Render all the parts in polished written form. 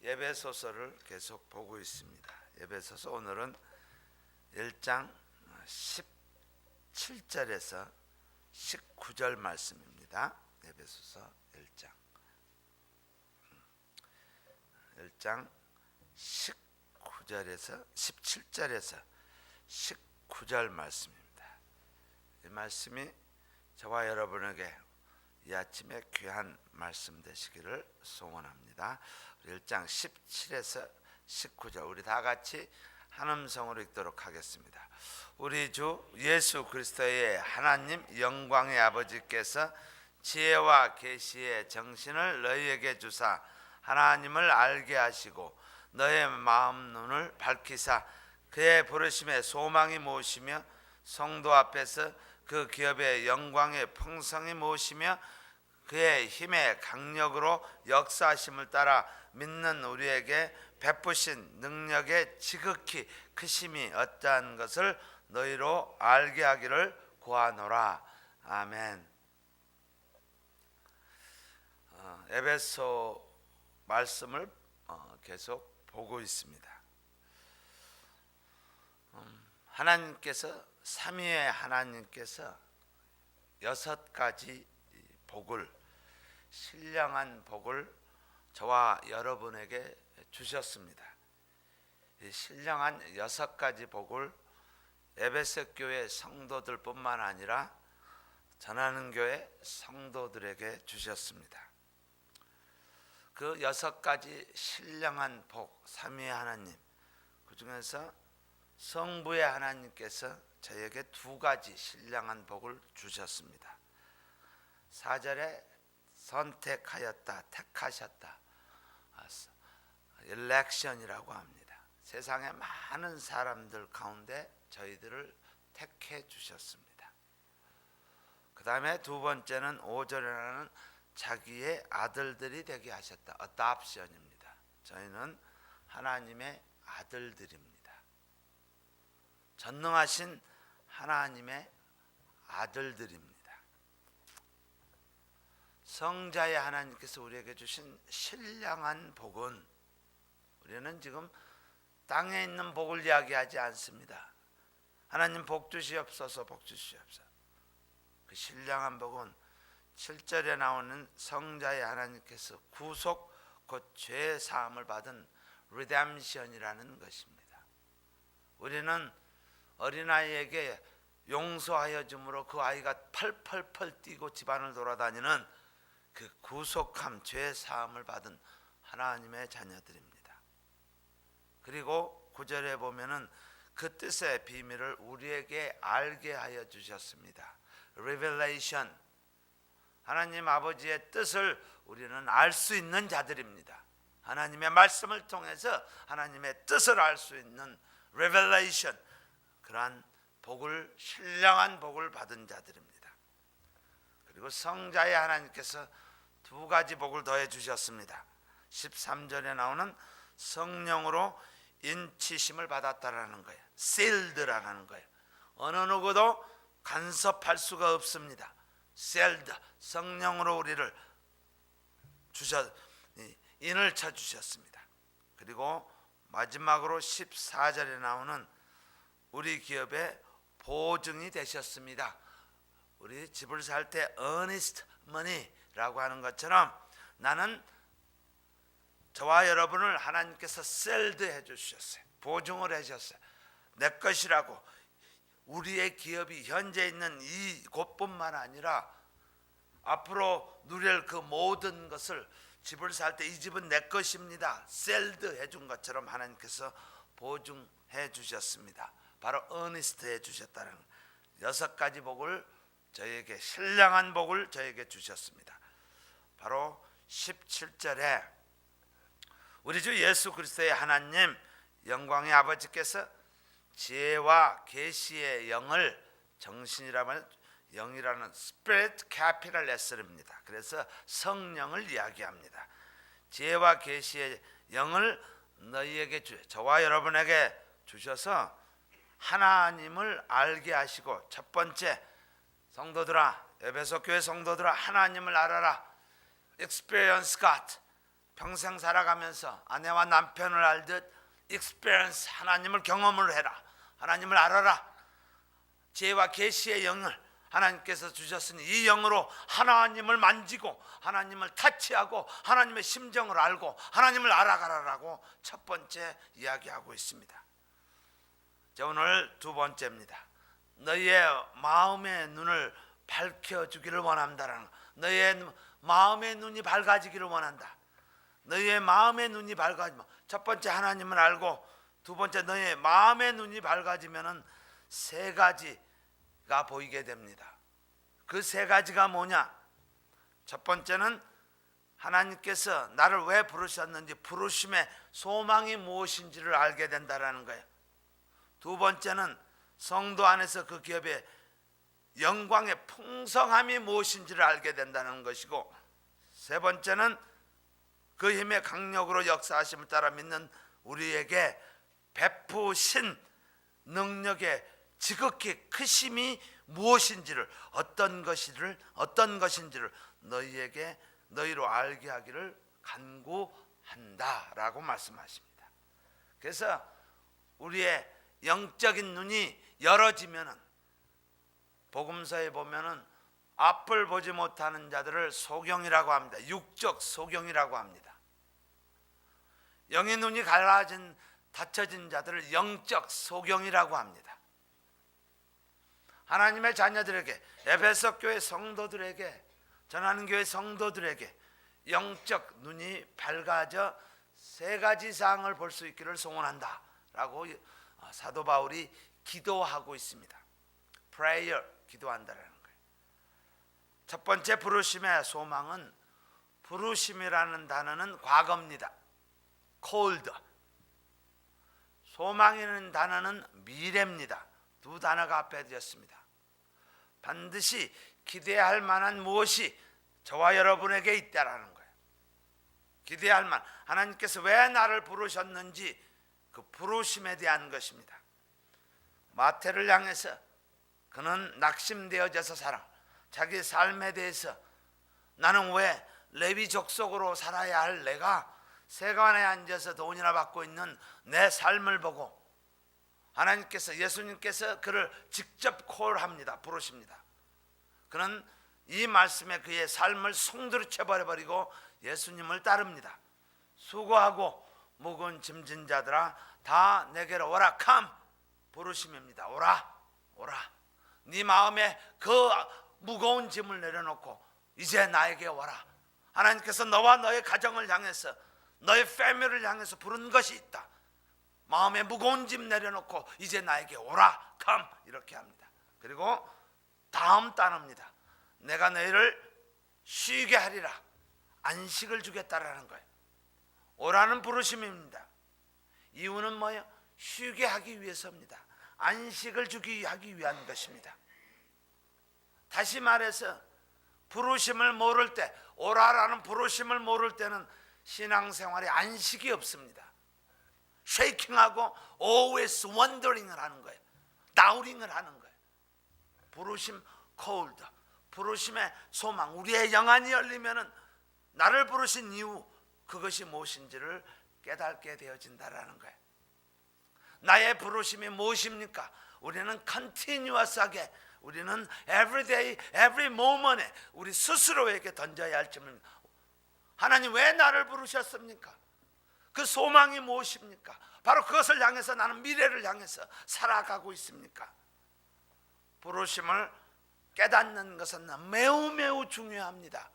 에베소서를 계속 보고 있습니다. 에베소서 오늘은 1장 17절에서 19절 말씀입니다. 에베소서 1장 19절에서 17절에서 19절 말씀입니다. 이 말씀이 저와 여러분에게 이 아침에 귀한 말씀 되시기를 소원합니다. 1장 17에서 19절 우리 다 같이 한 음성으로 읽도록 하겠습니다. 우리 주 예수 그리스도의 하나님 영광의 아버지께서 지혜와 계시의 정신을 너희에게 주사 하나님을 알게 하시고 너의 마음 눈을 밝히사 그의 부르심의 소망이 무엇이며 성도 앞에서 그 기업의 영광의 풍성이 무엇이며 그의 힘의 강력으로 역사하심을 따라 믿는 우리에게 베푸신 능력의 지극히 크심이 어떠한 것을 너희로 알게 하기를 구하노라. 아멘. 에베소 말씀을 계속 보고 있습니다. 하나님께서 삼위의 하나님께서 6가지 복을, 신령한 복을 저와 여러분에게 주셨습니다. 이 신령한 6가지 복을 에베소 교회 성도들뿐만 아니라 전하는 교회 성도들에게 주셨습니다. 그 6가지 신령한 복, 삼위의 하나님, 그 중에서 성부의 하나님께서 저에게 2가지 신령한 복을 주셨습니다. 4절에 선택하였다, 택하셨다, 일렉션이라고 합니다. 세상의 많은 사람들 가운데 저희들을 택해 주셨습니다. 그 다음에 2번째는 5절에 나오는 자기의 아들들이 되게 하셨다, adoption입니다. 저희는 하나님의 아들들입니다. 전능하신 하나님의 아들들입니다. 성자의 하나님께서 우리에게 주신 신령한 복은, 우리는 지금 땅에 있는 복을 이야기하지 않습니다. 하나님 복 주시옵소서, 복 주시옵소서. 그 신령한 복은 7절에 나오는 성자의 하나님께서 구속, 곧 죄 사함을 받은 redemption이라는 것입니다. 우리는 어린아이에게 용서하여 줌으로 그 아이가 펄펄펄 뛰고 집안을 돌아다니는 그 구속함, 죄 사함을 받은 하나님의 자녀들입니다. 그리고 9절에 보면은 그 뜻의 비밀을 우리에게 알게 하여 주셨습니다. Revelation. 하나님 아버지의 뜻을 우리는 알 수 있는 자들입니다. 하나님의 말씀을 통해서 하나님의 뜻을 알 수 있는 Revelation, 그러한 복을, 신령한 복을 받은 자들입니다. 그리고 성자의 하나님께서 2가지 복을 더해 주셨습니다. 13절에 나오는 성령으로 인치심을 받았다라는 거예요. sealed라는 거예요. 어느 누구도 간섭할 수가 없습니다. sealed, 성령으로 우리를 인을 쳐 주셨습니다. 그리고 마지막으로 14절에 나오는 우리 기업의 보증이 되셨습니다. 우리 집을 살 때 earnest money라고 하는 것처럼 나는, 저와 여러분을 하나님께서 셀드 해주셨어요. 보증을 해주셨어요. 내 것이라고. 우리의 기업이 현재 있는 이 곳뿐만 아니라 앞으로 누릴 그 모든 것을, 집을 살 때 이 집은 내 것입니다, 셀드 해준 것처럼 하나님께서 보증해 주셨습니다. 바로 earnest 해주셨다는 6가지 복을 저에게, 신령한 복을 저에게 주셨습니다. 바로 17절에 우리 주 예수 그리스도의 하나님 영광의 아버지께서 지혜와 계시의 영을, 정신이라면 영이라는 Spirit Capital S입니다. 그래서 성령을 이야기합니다. 지혜와 계시의 영을 너희에게 저와 여러분에게 주셔서 하나님을 알게 하시고, 첫 번째, 성도들아, 에베소 교회 성도들아, 하나님을 알아라. Experience God. 평생 살아가면서 아내와 남편을 알듯 experience, 하나님을 경험을 해라. 하나님을 알아라. 지혜와 계시의 영을 하나님께서 주셨으니 이 영으로 하나님을 만지고 하나님을 터치하고 하나님의 심정을 알고 하나님을 알아가라라고 첫 번째 이야기하고 있습니다. 자, 오늘 두 번째입니다. 너희의 마음의 눈을 밝혀주기를 원한다라는 거. 너희의 마음의 눈이 밝아지기를 원한다. 너희의 마음의 눈이 밝아지면, 첫 번째 하나님을 알고 두 번째 너희의 마음의 눈이 밝아지면은 세 가지가 보이게 됩니다. 그 세 가지가 뭐냐? 첫 번째는 하나님께서 나를 왜 부르셨는지, 부르심의 소망이 무엇인지를 알게 된다라는 거예요. 두 번째는 성도 안에서 그 기업의 영광의 풍성함이 무엇인지를 알게 된다는 것이고, 세 번째는 그 힘의 강력으로 역사하심을 따라 믿는 우리에게 베푸신 능력의 지극히 크심이 무엇인지를, 어떤 것인지를 너희로 알게 하기를 간구한다라고 말씀하십니다. 그래서 우리의 영적인 눈이 열어지면은, 복음서에 보면은 앞을 보지 못하는 자들을 소경이라고 합니다. 육적 소경이라고 합니다. 영의 눈이 닫혀진 자들을 영적 소경이라고 합니다. 하나님의 자녀들에게, 에베소 교회 성도들에게, 전하는 교회 성도들에게 영적 눈이 밝아져 세 가지 사항을 볼 수 있기를 소원한다 라고 사도 바울이 기도하고 있습니다. prayer, 기도한다라는 거예요. 첫 번째 부르심의 소망은, 부르심이라는 단어는 과거입니다. called. 소망이라는 단어는 미래입니다. 두 단어가 앞에 되었습니다. 반드시 기대할 만한 무엇이 저와 여러분에게 있다라는 거예요. 기대할 만, 하나님께서 왜 나를 부르셨는지 그 부르심에 대한 것입니다. 마태를 향해서 그는 낙심되어져서 살아, 자기 삶에 대해서 나는 왜 레위 족속으로 살아야 할 내가 세관에 앉아서 돈이나 받고 있는 내 삶을 보고 하나님께서, 예수님께서 그를 직접 콜합니다. 부르십니다. 그는 이 말씀에 그의 삶을 송두리째 버려버리고 예수님을 따릅니다. 수고하고 무거운 짐진 자들아 다 내게로 오라. come. 부르심입니다. 오라, 오라. 네 마음에 그 무거운 짐을 내려놓고 이제 나에게 오라. 하나님께서 너와 너의 가정을 향해서, 너의 패밀리를 향해서 부른 것이 있다. 마음에 무거운 짐 내려놓고 이제 나에게 오라. come. 이렇게 합니다. 그리고 다음 단어입니다. 내가 너희를 쉬게 하리라. 안식을 주겠다라는 거예요. 오라는 부르심입니다. 이유는 뭐예요? 쉬게 하기 위해서입니다. 안식을 주기 하기 위한 것입니다. 다시 말해서 부르심을 모를 때, 오라라는 부르심을 모를 때는 신앙생활에 안식이 없습니다. 쉐이킹하고 always wondering을 하는 거예요. 다우링을 하는 거예요. 부르심 cold, 부르심의 소망, 우리의 영안이 열리면은 나를 부르신 이유, 그것이 무엇인지를 깨닫게 되어진다라는 거예요. 나의 부르심이 무엇입니까? 우리는 continuous하게, 우리는 every day, every moment에 우리 스스로에게 던져야 할 질문, 하나님 왜 나를 부르셨습니까? 그 소망이 무엇입니까? 바로 그것을 향해서 나는 미래를 향해서 살아가고 있습니까? 부르심을 깨닫는 것은 매우 매우 중요합니다.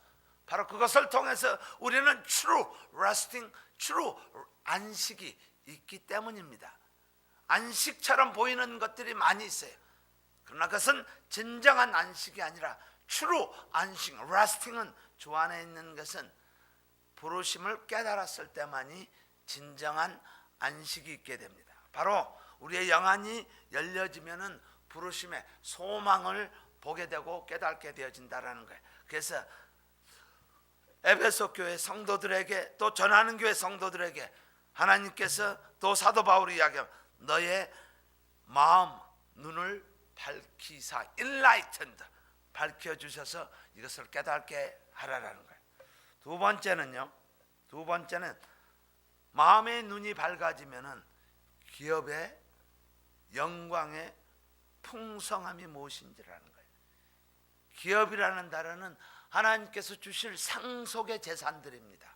바로 그것을 통해서 우리는 true resting, true 안식이 있기 때문입니다. 안식처럼 보이는 것들이 많이 있어요. 그러나 그것은 진정한 안식이 아니라 true 안식, resting은 주 안에 있는 것은 부르심을 깨달았을 때만이 진정한 안식이 있게 됩니다. 바로 우리의 영안이 열려지면은 부르심의 소망을 보게 되고 깨닫게 되어진다라는 거예요. 그래서 에베소 교회 성도들에게, 또 전하는 교회 성도들에게 하나님께서 또 사도 바울이 이야기합니다. 너의 마음 눈을 밝히사, enlightened, 밝혀주셔서 이것을 깨닫게 하라라는 거예요. 두 번째는요, 두 번째는 마음의 눈이 밝아지면은 기업의 영광의 풍성함이 무엇인지라는 거예요. 기업이라는 단어는 하나님께서 주실 상속의 재산들입니다.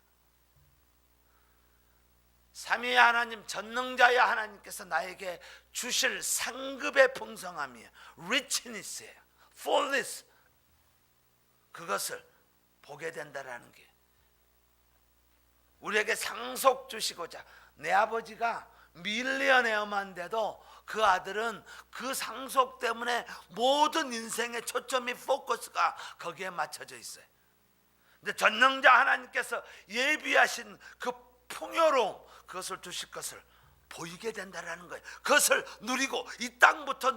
삼위의 하나님, 전능자의 하나님께서 나에게 주실 상급의 풍성함이에요. richness예요. fullness. 그것을 보게 된다라는 게, 우리에게 상속 주시고자, 내 아버지가 밀리언웨어만 돼도 그 아들은 그 상속 때문에 모든 인생의 초점이, 포커스가 거기에 맞춰져 있어요. 근데 전능자 하나님께서 예비하신 그 풍요로움, 그것을 주실 것을 보이게 된다라는 거예요. 그것을 누리고 이 땅부터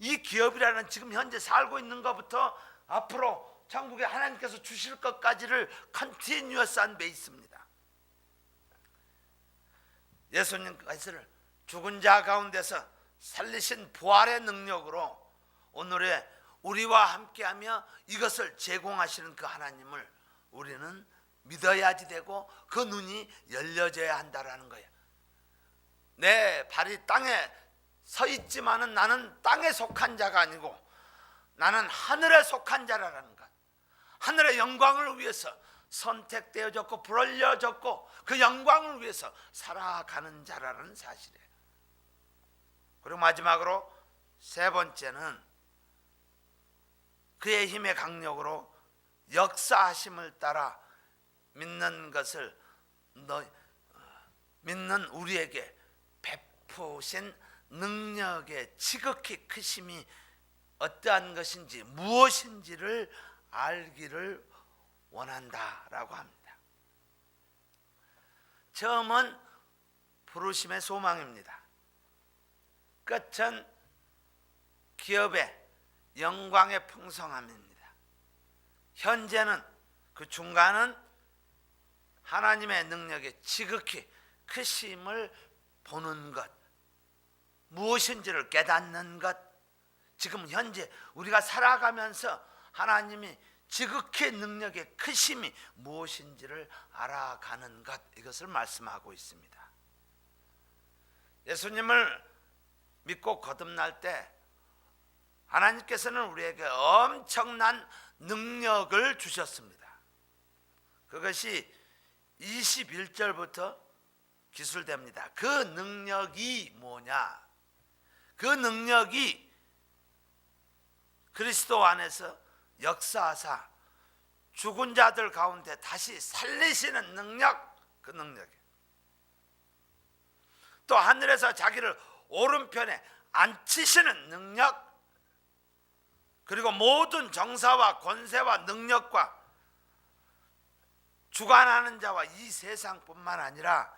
이 기업이라는 지금 현재 살고 있는 것부터 앞으로 천국에 하나님께서 주실 것까지를 컨티뉴어스한 베이스입니다. 예수님께서는 죽은 자 가운데서 살리신 부활의 능력으로 오늘의 우리와 함께하며 이것을 제공하시는 그 하나님을 우리는 믿어야지 되고 그 눈이 열려져야 한다라는 거예요. 내 발이 땅에 서 있지만은 나는 땅에 속한 자가 아니고 나는 하늘에 속한 자라는 것. 하늘의 영광을 위해서 선택되어졌고 부르려졌고 그 영광을 위해서 살아가는 자라는 사실이에요. 그리고 마지막으로 세 번째는 그의 힘의 강력으로 역사하심을 따라 믿는 것을 믿는 우리에게 베푸신 능력의 지극히 크심이 어떠한 것인지 무엇인지를 알기를 원한다라고 합니다. 처음은 부르심의 소망입니다. 끝은 기업의 영광의 풍성함입니다. 현재는 그 중간은 하나님의 능력의 지극히 크심을 보는 것, 무엇인지를 깨닫는 것, 지금 현재 우리가 살아가면서 하나님이 지극히 능력의 크심이 무엇인지를 알아가는 것, 이것을 말씀하고 있습니다. 예수님을 믿고 거듭날 때 하나님께서는 우리에게 엄청난 능력을 주셨습니다. 그것이 21절부터 기술됩니다. 그 능력이 뭐냐? 그 능력이 그리스도 안에서 역사하사 죽은 자들 가운데 다시 살리시는 능력, 그 능력이에요. 또 하늘에서 자기를 오른편에 앉히시는 능력, 그리고 모든 정사와 권세와 능력과 주관하는 자와 이 세상뿐만 아니라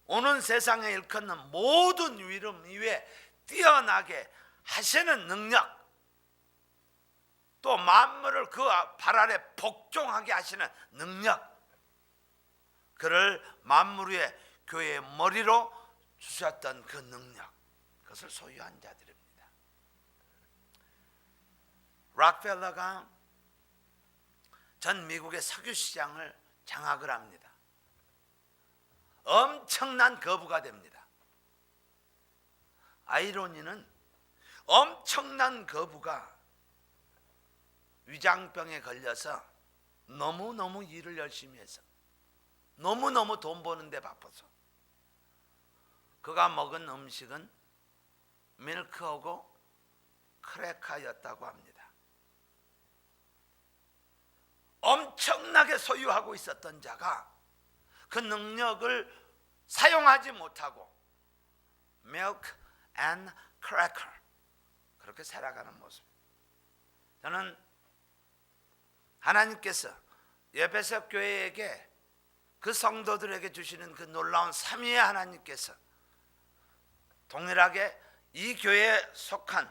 오는 세상에 일컫는 모든 이름 위에 뛰어나게 하시는 능력, 또 만물을 그 발 아래 복종하게 하시는 능력, 그를 만물 위에 교회의 머리로 주셨던 그 능력, 그것을 소유한 자들입니다. 락펠러가 전 미국의 석유 시장을 장악을 합니다. 엄청난 거부가 됩니다. 아이러니는 엄청난 거부가 위장병에 걸려서 너무너무 일을 열심히 해서 너무너무 돈 버는데 바빠서 그가 먹은 음식은 밀크하고 크래커였다고 합니다. 엄청나게 소유하고 있었던 자가 그 능력을 사용하지 못하고 milk and cracker, 그렇게 살아가는 모습. 저는 하나님께서 에베소 교회에게, 그 성도들에게 주시는 그 놀라운 삼위의 하나님께서 동일하게 이 교회에 속한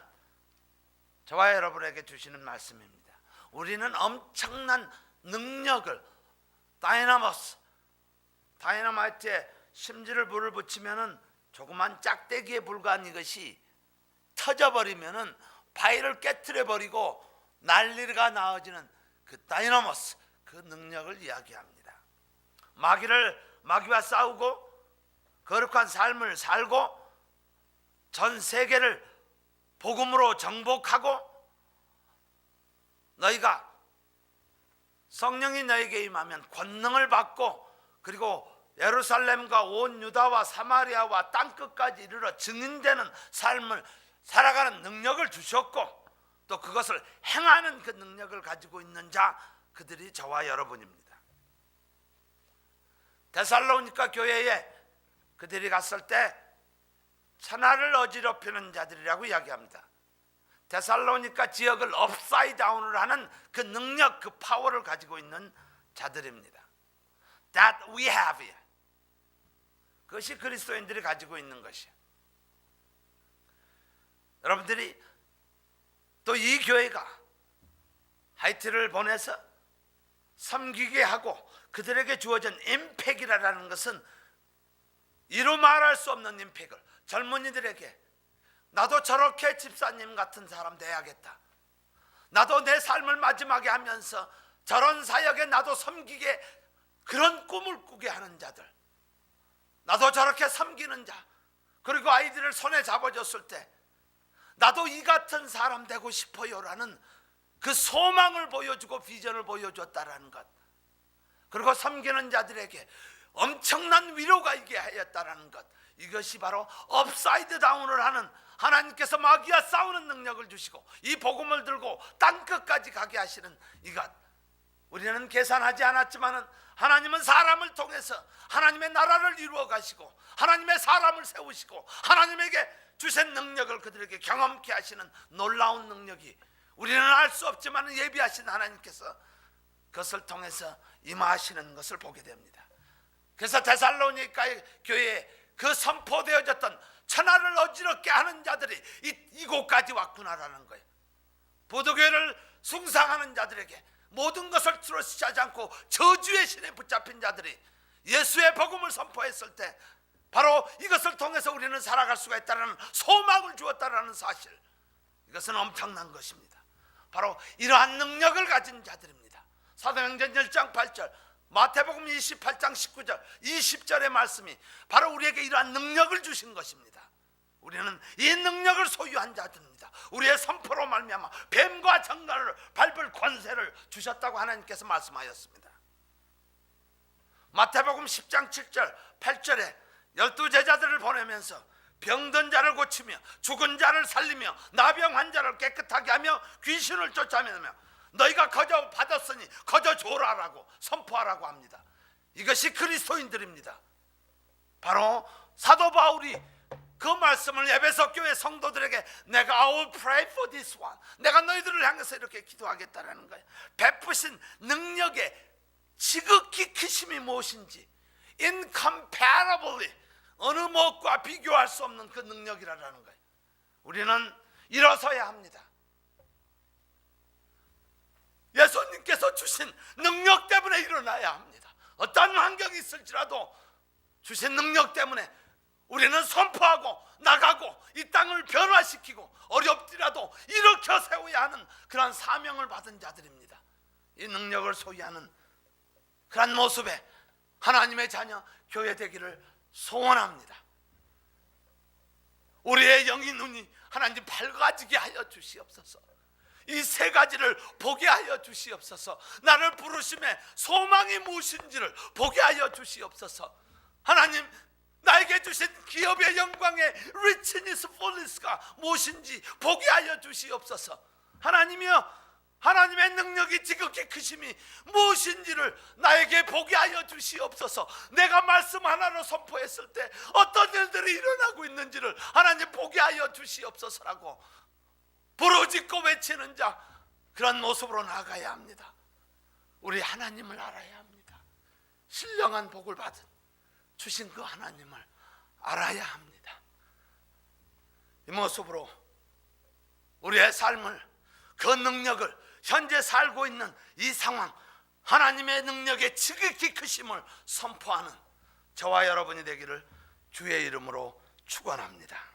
저와 여러분에게 주시는 말씀입니다. 우리는 엄청난 능력을, 다이너마이트에 심지를 불을 붙이면은 조그만 짝대기에 불과한 이것이 터져버리면은 바위를 깨트려 버리고 난리가 나어지는 그 다이너머스, 그 능력을 이야기합니다. 마귀와 싸우고 거룩한 삶을 살고 전 세계를 복음으로 정복하고 너희가 성령이 너에게 임하면 권능을 받고 그리고 예루살렘과 온 유다와 사마리아와 땅끝까지 이르러 증인되는 삶을 살아가는 능력을 주셨고 또 그것을 행하는 그 능력을 가지고 있는 자, 그들이 저와 여러분입니다. 데살로니가 교회에 그들이 갔을 때 천하를 어지럽히는 자들이라고 이야기합니다. 데살로니가 지역을 업사이드 다운을 하는 그 능력, 그 파워를 가지고 있는 자들입니다. That we have here. 그것이 그리스도인들이 가지고 있는 것이에요. 여러분들이 또 이 교회가 하이티를 보내서 섬기게 하고 그들에게 주어진 임팩이라는 것은 이루 말할 수 없는 임팩을 젊은이들에게 나도 저렇게 집사님 같은 사람 돼야겠다. 나도 내 삶을 마지막에 하면서 저런 사역에 나도 섬기게 그런 꿈을 꾸게 하는 자들, 나도 저렇게 섬기는 자, 그리고 아이들을 손에 잡아줬을 때 나도 이 같은 사람 되고 싶어요라는 그 소망을 보여주고 비전을 보여줬다라는 것, 그리고 섬기는 자들에게 엄청난 위로가 있게 하였다라는 것, 이것이 바로 업사이드 다운을 하는 하나님께서 마귀와 싸우는 능력을 주시고 이 복음을 들고 땅끝까지 가게 하시는 이것, 우리는 계산하지 않았지만 하나님은 사람을 통해서 하나님의 나라를 이루어 가시고 하나님의 사람을 세우시고 하나님에게 주신 능력을 그들에게 경험케 하시는 놀라운 능력이 우리는 알 수 없지만 예비하신 하나님께서 그것을 통해서 임하시는 것을 보게 됩니다. 그래서 데살로니가 교회에 그 선포되어졌던 천하를 어지럽게 하는 자들이 이곳까지 왔구나라는 거예요. 보도교회를 숭상하는 자들에게 모든 것을 트러스트하지 않고 저주의 신에 붙잡힌 자들이 예수의 복음을 선포했을 때 바로 이것을 통해서 우리는 살아갈 수가 있다는 소망을 주었다는 사실, 이것은 엄청난 것입니다. 바로 이러한 능력을 가진 자들입니다. 사도행전 1장 8절, 마태복음 28장 19절, 20절의 말씀이 바로 우리에게 이러한 능력을 주신 것입니다. 우리는 이 능력을 소유한 자들입니다. 우리의 선포로 말미암아 뱀과 정갈을 밟을 권세를 주셨다고 하나님께서 말씀하였습니다. 마태복음 10장 7절 8절에 12제자들을 보내면서 병든 자를 고치며 죽은 자를 살리며 나병 환자를 깨끗하게 하며 귀신을 쫓아내며 너희가 거저 받았으니 거저 줘라라고 선포하라고 합니다. 이것이 그리스도인들입니다. 바로 사도 바울이 그 말씀을 에베소 교회 성도들에게 내가 I will pray for this one, 내가 너희들을 향해서 이렇게 기도하겠다라는 거예요. 베푸신 능력의 지극히 크심이 무엇인지 incomparably 어느 무엇과 비교할 수 없는 그 능력이라는 거예요. 우리는 일어서야 합니다. 예수님께서 주신 능력 때문에 일어나야 합니다. 어떤 환경이 있을지라도 주신 능력 때문에 우리는 선포하고 나가고 이 땅을 변화시키고 어렵더라도 일으켜 세워야 하는 그런 사명을 받은 자들입니다. 이 능력을 소유하는 그런 모습에 하나님의 자녀 교회 되기를 소원합니다. 우리의 영의 눈이 하나님 밝아지게 하여 주시옵소서. 이 세 가지를 보게 하여 주시옵소서. 나를 부르심에 소망이 무엇인지를 보게 하여 주시옵소서. 하나님, 나에게 주신 기업의 영광의 richness, fullness가 무엇인지 보게 하여 주시옵소서. 하나님이여, 하나님의 능력이 지극히 크심이 무엇인지를 나에게 보게 하여 주시옵소서. 내가 말씀 하나로 선포했을 때 어떤 일들이 일어나고 있는지를 하나님 보게 하여 주시옵소서라고 부르짖고 외치는 자, 그런 모습으로 나아가야 합니다. 우리 하나님을 알아야 합니다. 신령한 복을 받은 주신 그 하나님을 알아야 합니다. 이 모습으로 우리의 삶을, 그 능력을, 현재 살고 있는 이 상황, 하나님의 능력의 지극히 크심을 선포하는 저와 여러분이 되기를 주의 이름으로 축원합니다.